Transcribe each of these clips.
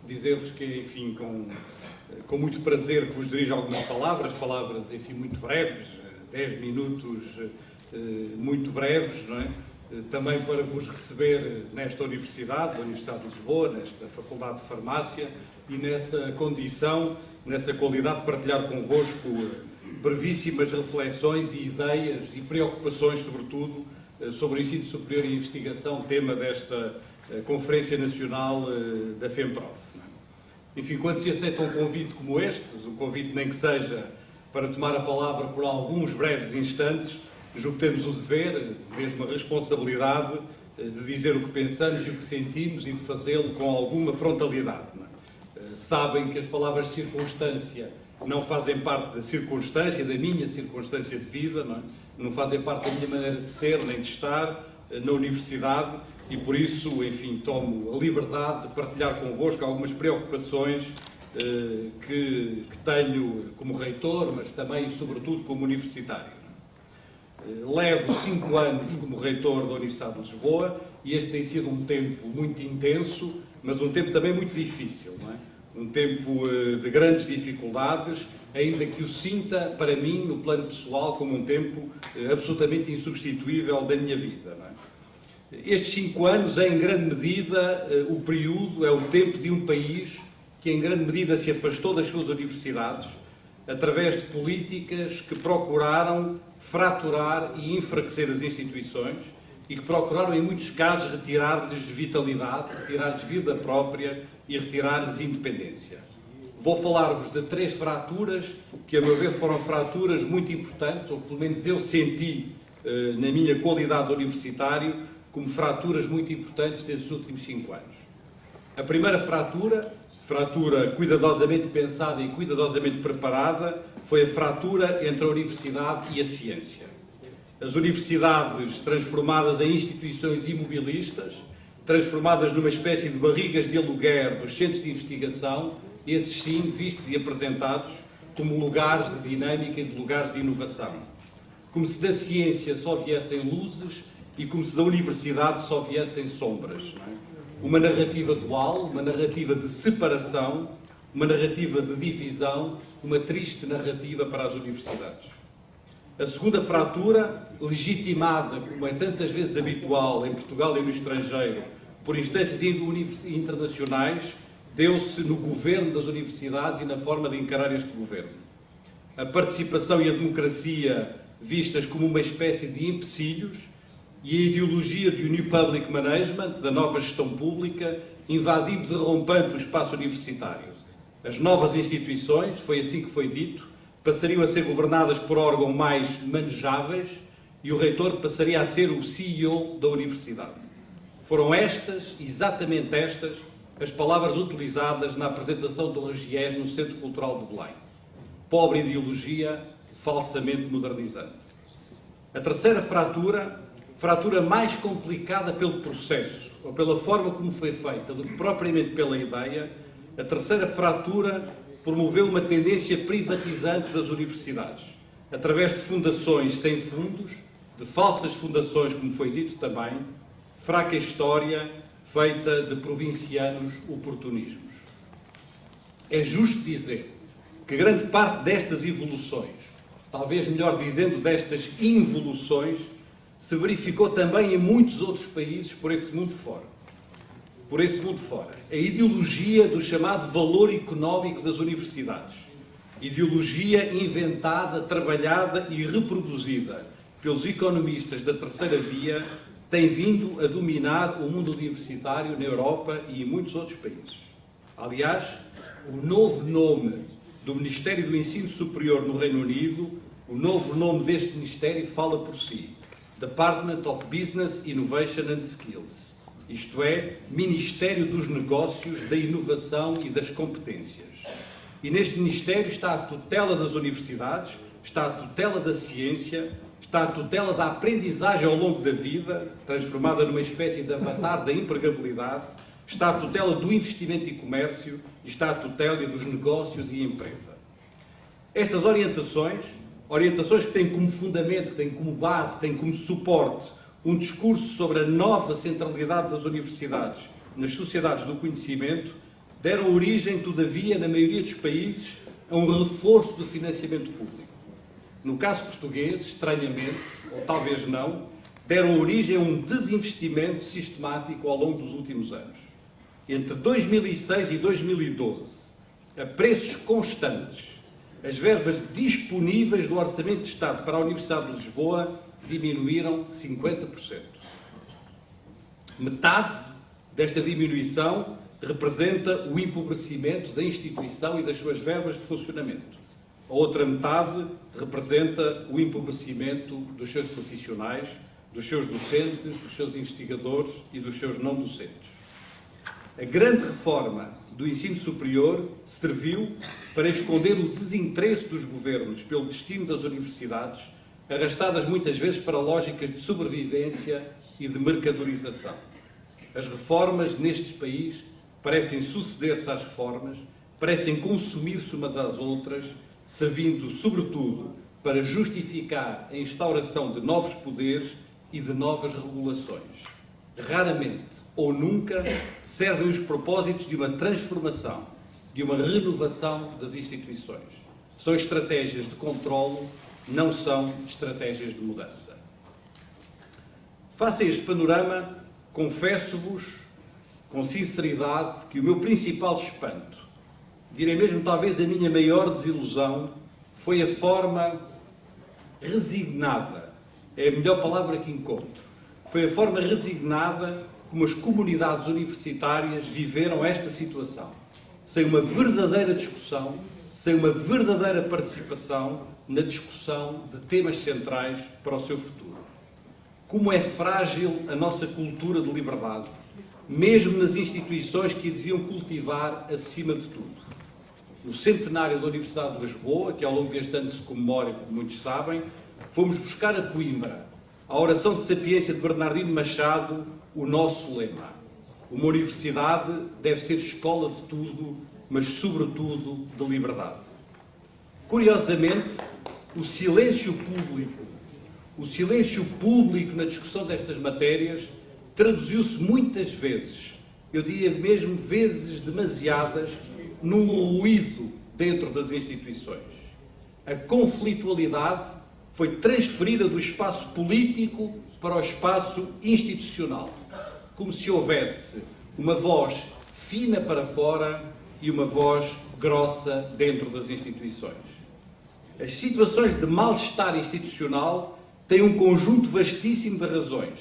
dizer-vos que, enfim, com muito prazer que vos dirijo algumas palavras, enfim, muito breves, 10 minutos muito breves, não é? Também para vos receber nesta Universidade, da Universidade de Lisboa, nesta Faculdade de Farmácia, e nessa condição, nessa qualidade de partilhar convosco brevíssimas reflexões e ideias e preocupações, sobretudo, sobre o ensino superior e investigação, tema desta Conferência Nacional da FEMPROF. Enfim, quando se aceita um convite como este, um convite nem que seja para tomar a palavra por alguns breves instantes, julgo que temos o dever, mesmo a responsabilidade, de dizer o que pensamos e o que sentimos e de fazê-lo com alguma frontalidade. Sabem que as palavras de circunstância não fazem parte da circunstância, da minha circunstância de vida, não fazem parte da minha maneira de ser nem de estar na Universidade e, por isso, enfim, tomo a liberdade de partilhar convosco algumas preocupações que tenho como reitor, mas também e sobretudo como universitário. Levo 5 anos como reitor da Universidade de Lisboa e este tem sido um tempo muito intenso, mas um tempo também muito difícil, não é? Um tempo de grandes dificuldades, ainda que o sinta, para mim, no plano pessoal, como um tempo absolutamente insubstituível da minha vida, não é? Estes 5 anos é, em grande medida, o período, é o tempo de um país que, em grande medida, se afastou das suas universidades, através de políticas que procuraram fraturar e enfraquecer as instituições e que procuraram, em muitos casos, retirar-lhes vitalidade, retirar-lhes vida própria e retirar-lhes independência. Vou falar-vos de 3 fraturas que, a meu ver, foram fraturas muito importantes, ou pelo menos eu senti, na minha qualidade de universitário, como fraturas muito importantes desses últimos 5 anos. A primeira fratura cuidadosamente pensada e cuidadosamente preparada, foi a fratura entre a universidade e a ciência. As universidades transformadas em instituições imobilistas, transformadas numa espécie de barrigas de aluguer dos centros de investigação, esses sim vistos e apresentados como lugares de dinâmica e de lugares de inovação. Como se da ciência só viessem luzes e como se da universidade só viessem sombras. Uma narrativa dual, uma narrativa de separação, uma narrativa de divisão, uma triste narrativa para as universidades. A segunda fratura, legitimada, como é tantas vezes habitual em Portugal e no estrangeiro, por instâncias internacionais, deu-se no governo das universidades e na forma de encarar este governo. A participação e a democracia vistas como uma espécie de empecilhos e a ideologia do New Public Management, da nova gestão pública, invadindo de rompante o espaço universitário. As novas instituições, foi assim que foi dito, passariam a ser governadas por órgãos mais manejáveis e o reitor passaria a ser o CEO da universidade. Foram estas, exatamente estas, as palavras utilizadas na apresentação do Regiés no Centro Cultural de Belém. Pobre ideologia, falsamente modernizante. A terceira fratura mais complicada pelo processo, ou pela forma como foi feita, do que propriamente pela ideia, a terceira fratura promoveu uma tendência privatizante das universidades, através de fundações sem fundos, de falsas fundações, como foi dito também, fraca história feita de provincianos oportunismos. É justo dizer que grande parte destas evoluções, talvez melhor dizendo, destas involuções, se verificou também em muitos outros países por esse mundo fora. A ideologia do chamado valor económico das universidades. Ideologia inventada, trabalhada e reproduzida pelos economistas da terceira via, tem vindo a dominar o mundo universitário na Europa e em muitos outros países. Aliás, o novo nome do Ministério do Ensino Superior no Reino Unido, o novo nome deste Ministério fala por si. Department of Business, Innovation and Skills. Isto é, Ministério dos Negócios, da Inovação e das Competências. E neste Ministério está a tutela das universidades, está a tutela da ciência, está a tutela da aprendizagem ao longo da vida, transformada numa espécie de avatar da empregabilidade, está a tutela do investimento e comércio e está a tutela dos negócios e empresa. Estas orientações que têm como fundamento, que têm como base, que têm como suporte um discurso sobre a nova centralidade das universidades nas sociedades do conhecimento, deram origem, todavia, na maioria dos países, a um reforço do financiamento público. No caso português, estranhamente, ou talvez não, deram origem a um desinvestimento sistemático ao longo dos últimos anos. Entre 2006 e 2012, a preços constantes, as verbas disponíveis do Orçamento de Estado para a Universidade de Lisboa diminuíram 50%. Metade desta diminuição representa o empobrecimento da instituição e das suas verbas de funcionamento. A outra metade representa o empobrecimento dos seus profissionais, dos seus docentes, dos seus investigadores e dos seus não docentes. A grande reforma do ensino superior serviu para esconder o desinteresse dos governos pelo destino das universidades, arrastadas muitas vezes para lógicas de sobrevivência e de mercadorização. As reformas neste país parecem suceder-se às reformas, parecem consumir-se umas às outras, servindo, sobretudo, para justificar a instauração de novos poderes e de novas regulações. Raramente, ou nunca, servem os propósitos de uma transformação, de uma renovação das instituições. São estratégias de controlo, não são estratégias de mudança. Face a este panorama, confesso-vos, com sinceridade, que o meu principal espanto, direi mesmo talvez a minha maior desilusão, foi a forma resignada, é a melhor palavra que encontro, foi a forma resignada como as comunidades universitárias viveram esta situação, sem uma verdadeira discussão, sem uma verdadeira participação na discussão de temas centrais para o seu futuro. Como é frágil a nossa cultura de liberdade, mesmo nas instituições que a deviam cultivar acima de tudo. No centenário da Universidade de Lisboa, que ao longo deste ano se comemora, como muitos sabem, fomos buscar a Coimbra, a oração de sapiência de Bernardino Machado, o nosso lema. Uma universidade deve ser escola de tudo, mas sobretudo de liberdade. Curiosamente, o silêncio público na discussão destas matérias traduziu-se muitas vezes, eu diria mesmo vezes demasiadas, num ruído dentro das instituições. A conflitualidade foi transferida do espaço político para o espaço institucional, como se houvesse uma voz fina para fora e uma voz grossa dentro das instituições. As situações de mal-estar institucional têm um conjunto vastíssimo de razões.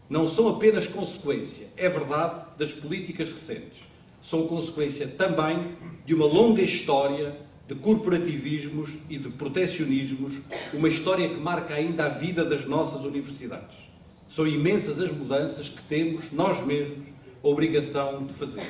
Não são apenas consequência, é verdade, das políticas recentes. São consequência também de uma longa história de corporativismos e de protecionismos, uma história que marca ainda a vida das nossas universidades. São imensas as mudanças que temos, nós mesmos, a obrigação de fazer.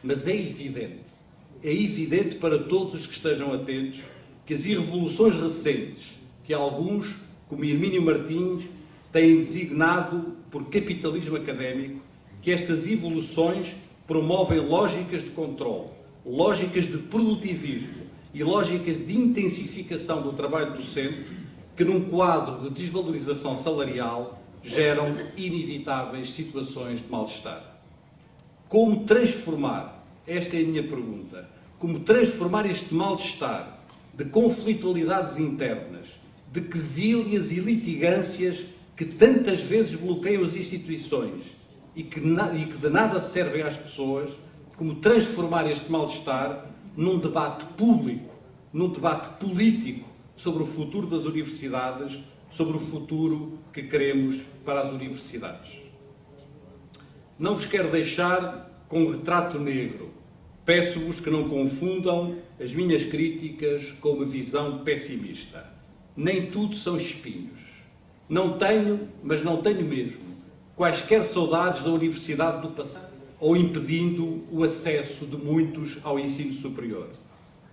Mas é evidente para todos os que estejam atentos, que as irrevoluções recentes, que alguns, como Hermínio Martins, têm designado por capitalismo académico, que estas evoluções promovem lógicas de controle, lógicas de produtivismo e lógicas de intensificação do trabalho docente, que num quadro de desvalorização salarial geram inevitáveis situações de mal-estar. Como transformar, esta é a minha pergunta, como transformar este mal-estar de conflitualidades internas, de quesílias e litigâncias que tantas vezes bloqueiam as instituições e que de nada servem às pessoas, como transformar este mal-estar num debate público, num debate político sobre o futuro das universidades, sobre o futuro que queremos para as universidades. Não vos quero deixar com um retrato negro. Peço-vos que não confundam as minhas críticas com uma visão pessimista. Nem tudo são espinhos. Não tenho, mas não tenho mesmo, quaisquer saudades da universidade do passado, ou impedindo o acesso de muitos ao ensino superior.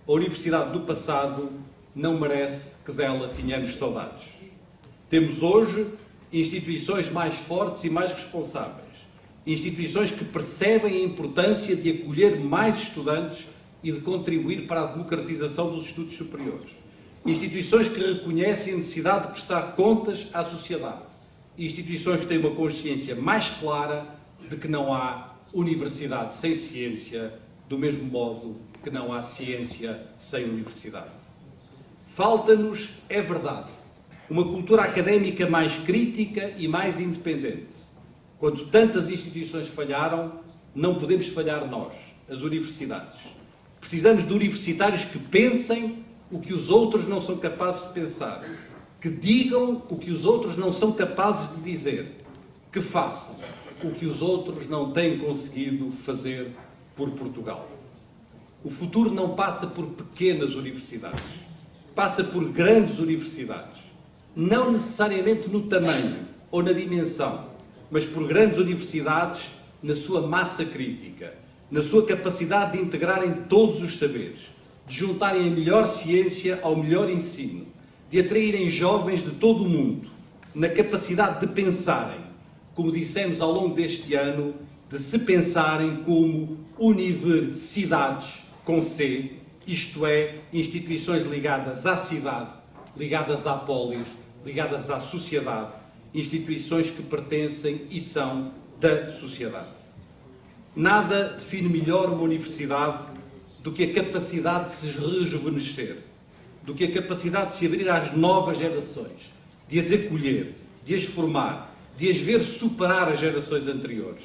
A universidade do passado não merece que dela tenhamos saudades. Temos hoje instituições mais fortes e mais responsáveis. Instituições que percebem a importância de acolher mais estudantes e de contribuir para a democratização dos estudos superiores. Instituições que reconhecem a necessidade de prestar contas à sociedade. Instituições que têm uma consciência mais clara de que não há universidade sem ciência do mesmo modo que não há ciência sem universidade. Falta-nos, é verdade, uma cultura académica mais crítica e mais independente. Quando tantas instituições falharam, não podemos falhar nós, as universidades. Precisamos de universitários que pensem o que os outros não são capazes de pensar, que digam o que os outros não são capazes de dizer, que façam o que os outros não têm conseguido fazer por Portugal. O futuro não passa por pequenas universidades, passa por grandes universidades. Não necessariamente no tamanho ou na dimensão, mas por grandes universidades na sua massa crítica, na sua capacidade de integrarem todos os saberes, de juntarem a melhor ciência ao melhor ensino, de atraírem jovens de todo o mundo, na capacidade de pensarem, como dissemos ao longo deste ano, de se pensarem como universidades com C, isto é, instituições ligadas à cidade, ligadas à polis, ligadas à sociedade, instituições que pertencem e são da sociedade. Nada define melhor uma universidade do que a capacidade de se rejuvenescer, do que a capacidade de se abrir às novas gerações, de as acolher, de as formar, de as ver superar as gerações anteriores.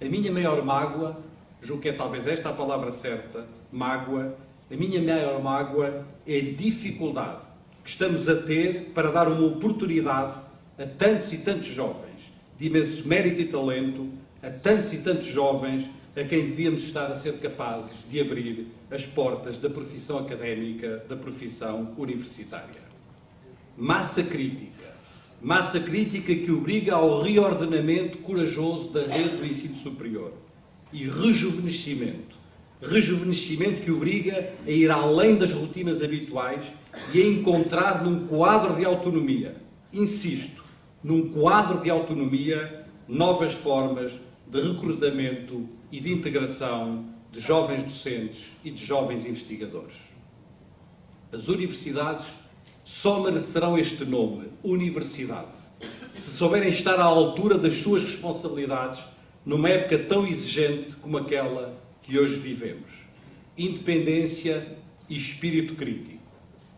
A minha maior mágoa, julgo que é talvez esta a palavra certa, mágoa, a minha maior mágoa é a dificuldade que estamos a ter para dar uma oportunidade a tantos e tantos jovens de imenso mérito e talento, a tantos e tantos jovens a quem devíamos estar a ser capazes de abrir as portas da profissão académica, da profissão universitária. Massa crítica que obriga ao reordenamento corajoso da rede do ensino superior e rejuvenescimento que obriga a ir além das rotinas habituais e a encontrar num quadro de autonomia, insisto, num quadro de autonomia, novas formas de recrutamento e de integração de jovens docentes e de jovens investigadores. As universidades só merecerão este nome, universidade, se souberem estar à altura das suas responsabilidades numa época tão exigente como aquela que hoje vivemos. Independência e espírito crítico.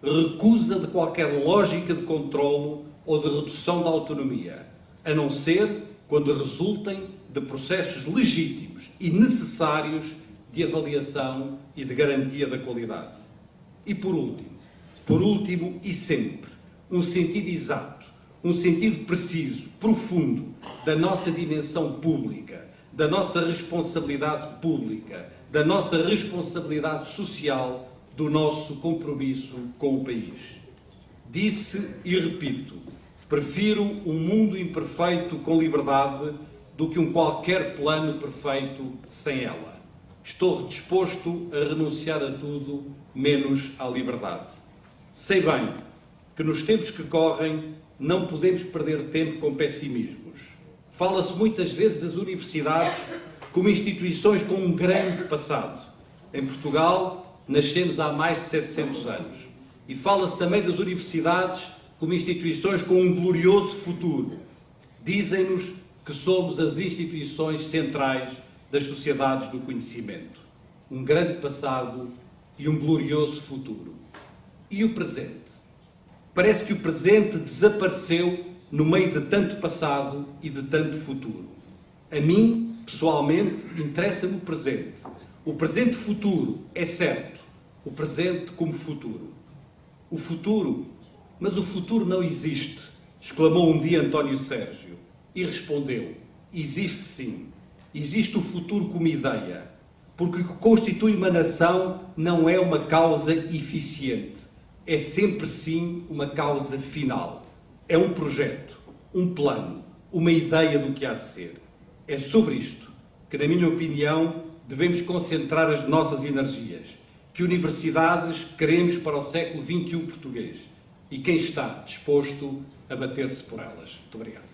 Recusa de qualquer lógica de controlo ou de redução da autonomia, a não ser quando resultem de processos legítimos e necessários de avaliação e de garantia da qualidade. E por último e sempre, um sentido exato, um sentido preciso, profundo da nossa dimensão pública, da nossa responsabilidade pública, da nossa responsabilidade social, do nosso compromisso com o país. Disse e repito, prefiro um mundo imperfeito com liberdade do que um qualquer plano perfeito sem ela. Estou disposto a renunciar a tudo, menos à liberdade. Sei bem que nos tempos que correm não podemos perder tempo com pessimismos. Fala-se muitas vezes das universidades como instituições com um grande passado. Em Portugal, nascemos há mais de 700 anos. E fala-se também das universidades como instituições com um glorioso futuro. Dizem-nos que somos as instituições centrais das sociedades do conhecimento. Um grande passado e um glorioso futuro. E o presente? Parece que o presente desapareceu no meio de tanto passado e de tanto futuro. A mim, pessoalmente, interessa-me o presente. O presente futuro é certo. O presente como futuro. O futuro? Mas o futuro não existe, exclamou um dia António Sérgio. E respondeu, existe sim. Existe o futuro como ideia. Porque o que constitui uma nação não é uma causa eficiente. É sempre sim uma causa final. É um projeto, um plano, uma ideia do que há de ser. É sobre isto que, na minha opinião, devemos concentrar as nossas energias. Que universidades queremos para o século XXI português? E quem está disposto a bater-se por elas? Muito obrigado.